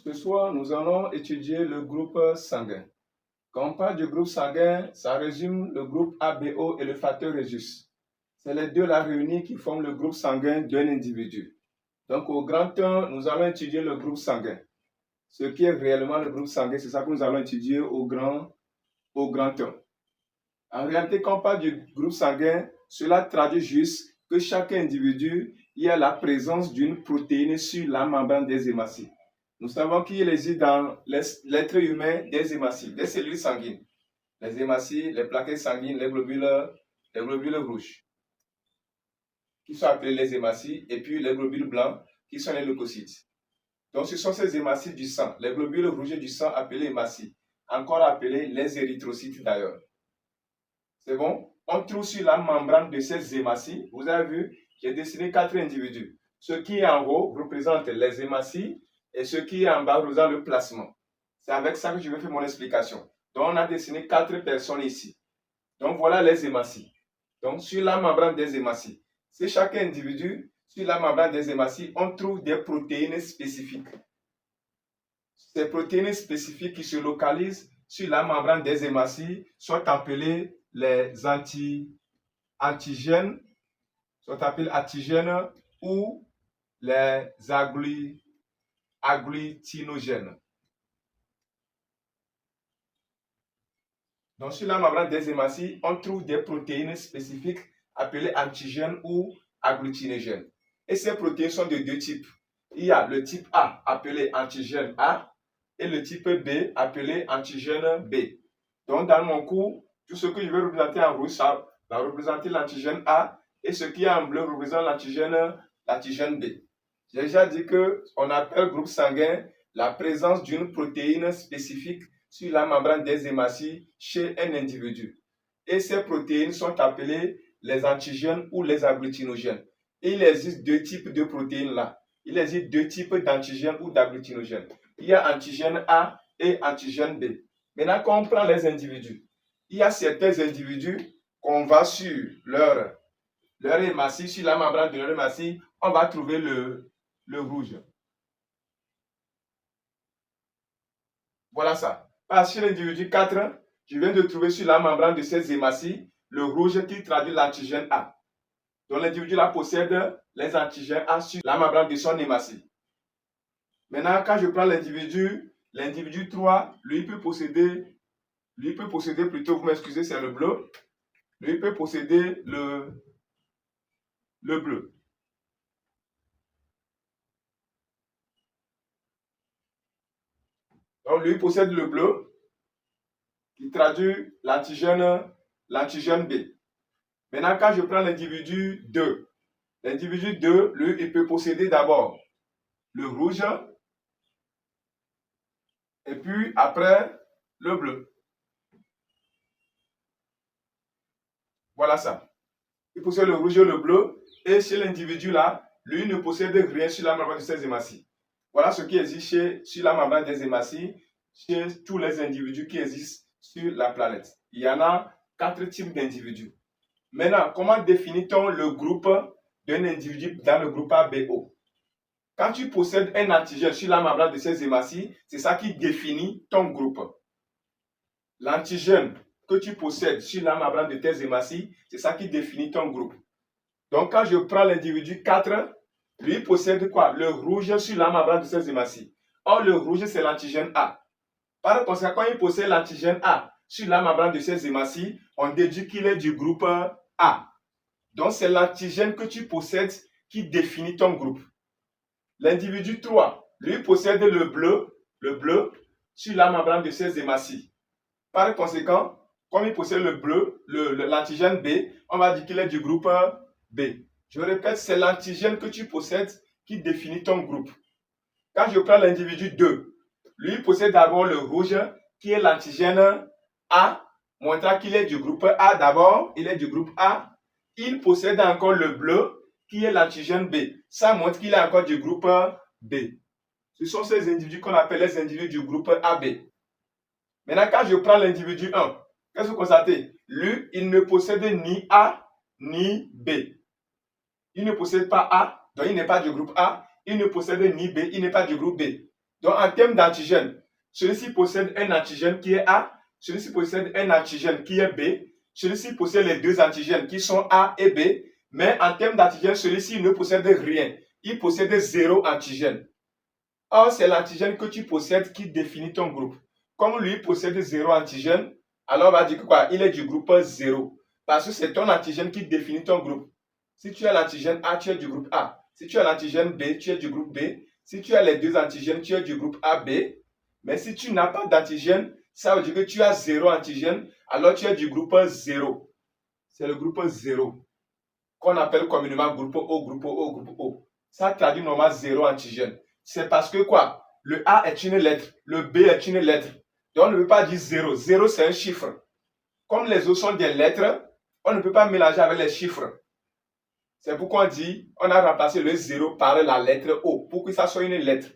Ce soir, nous allons étudier le groupe sanguin. Quand on parle du groupe sanguin, ça résume le groupe ABO et le facteur Rhésus. C'est les deux là réunis qui forment le groupe sanguin d'un individu. Donc au grand 1, nous allons étudier le groupe sanguin. Ce qui est réellement le groupe sanguin, c'est ça que nous allons étudier au grand 1. En réalité, quand on parle du groupe sanguin, cela traduit juste que chaque individu y a la présence d'une protéine sur la membrane des hématies. Nous savons qu'il existe dans l'être humain des hématies, des cellules sanguines. Les hématies, les plaquettes sanguines, les globules rouges, qui sont appelés les hématies, et puis les globules blancs, qui sont les leucocytes. Donc, ce sont ces hématies du sang, les globules rouges du sang appelés hématies, encore appelés les érythrocytes d'ailleurs. C'est bon? On trouve sur la membrane de ces hématies, vous avez vu, j'ai dessiné 4 individus. Ce qui est en haut représente les hématies et ce qui est en bas représente le plasma. C'est avec ça que je vais faire mon explication. Donc, on a dessiné 4 personnes ici. Donc, voilà les hématies. Donc, sur la membrane des hématies, c'est chaque individu, sur la membrane des hématies, on trouve des protéines spécifiques. Ces protéines spécifiques qui se localisent sur la membrane des hématies sont appelées les antigènes, ou les agglutinogènes. Donc, sur la membrane des hématies, on trouve des protéines spécifiques appelées antigènes ou agglutinogènes. Et ces protéines sont de deux types. Il y a le type A appelé antigène A et le type B appelé antigène B. Donc, dans mon cours, tout ce que je vais représenter en rouge, ça va représenter l'antigène A et ce qui est en bleu représente l'antigène B. J'ai déjà dit qu'on appelle groupe sanguin la présence d'une protéine spécifique sur la membrane des hématies chez un individu. Et ces protéines sont appelées les antigènes ou les agglutinogènes. Et il existe deux types de protéines là. Il existe deux types d'antigènes ou d'agglutinogènes. Il y a antigène A et antigène B. Maintenant, quand on prend les individus, il y a certains individus qu'on va sur leur hématie, sur la membrane de leur hématie, on va trouver le rouge. Voilà ça. Sur l'individu 4, je viens de trouver sur la membrane de ces hématies le rouge qui traduit l'antigène A. Donc l'individu là possède les antigènes A sur la membrane de son hématie. Maintenant, quand je prends l'individu 3, lui peut posséder plutôt, vous m'excusez, c'est le bleu. Lui peut posséder le bleu. Donc lui possède le bleu qui traduit l'antigène B. Maintenant, quand je prends l'individu 2, lui, il peut posséder d'abord le rouge et puis après le bleu. Voilà ça. Il possède le rouge et le bleu et chez l'individu là, lui ne possède rien sur la membrane de ses hématies. Voilà ce qui existe sur la membrane des hématies chez tous les individus qui existent sur la planète. Il y en a 4 types d'individus. Maintenant, comment définit-on le groupe d'un individu dans le groupe ABO? Quand tu possèdes un antigène sur la membrane de ces hématies, c'est ça qui définit ton groupe. L'antigène que tu possèdes sur la membrane de tes hématies, c'est ça qui définit ton groupe. Donc, quand je prends l'individu 4, lui possède quoi? Le rouge sur la membrane de ses hématies. Or, le rouge, c'est l'antigène A. Par conséquent, quand il possède l'antigène A sur la membrane de ses hématies, on déduit qu'il est du groupe A. Donc, c'est l'antigène que tu possèdes qui définit ton groupe. L'individu 3, lui possède le bleu sur la membrane de ses hématies. Par conséquent, comme il possède le bleu, l'antigène B, on va dire qu'il est du groupe B. Je répète, c'est l'antigène que tu possèdes qui définit ton groupe. Quand je prends l'individu 2, lui possède d'abord le rouge qui est l'antigène A, montrant qu'il est du groupe A d'abord, il est du groupe A. Il possède encore le bleu qui est l'antigène B. Ça montre qu'il est encore du groupe B. Ce sont ces individus qu'on appelle les individus du groupe AB. Maintenant, quand je prends l'individu 1, qu'est-ce que vous constatez? Lui, il ne possède ni A ni B. Il ne possède pas A, donc il n'est pas du groupe A. Il ne possède ni B, il n'est pas du groupe B. Donc, en termes d'antigène, celui-ci possède un antigène qui est A, celui-ci possède un antigène qui est B, celui-ci possède les deux antigènes qui sont A et B, mais en termes d'antigène, celui-ci ne possède rien. Il possède 0 antigène. Or, c'est l'antigène que tu possèdes qui définit ton groupe. Comme lui possède 0 antigène, alors on va dire que quoi? Il est du groupe 0. Parce que c'est ton antigène qui définit ton groupe. Si tu as l'antigène A, tu es du groupe A. Si tu as l'antigène B, tu es du groupe B. Si tu as les deux antigènes, tu es du groupe AB. Mais si tu n'as pas d'antigène, ça veut dire que tu as 0 antigène, alors tu es du groupe 0. C'est le groupe 0 qu'on appelle communément groupe O, groupe O, groupe O. Ça traduit normalement 0 antigène. C'est parce que quoi? Le A est une lettre, le B est une lettre. Donc on ne peut pas dire 0. 0 c'est un chiffre. Comme les autres sont des lettres, on ne peut pas mélanger avec les chiffres. C'est pourquoi on dit, on a remplacé le 0 par la lettre O, pour que ça soit une lettre.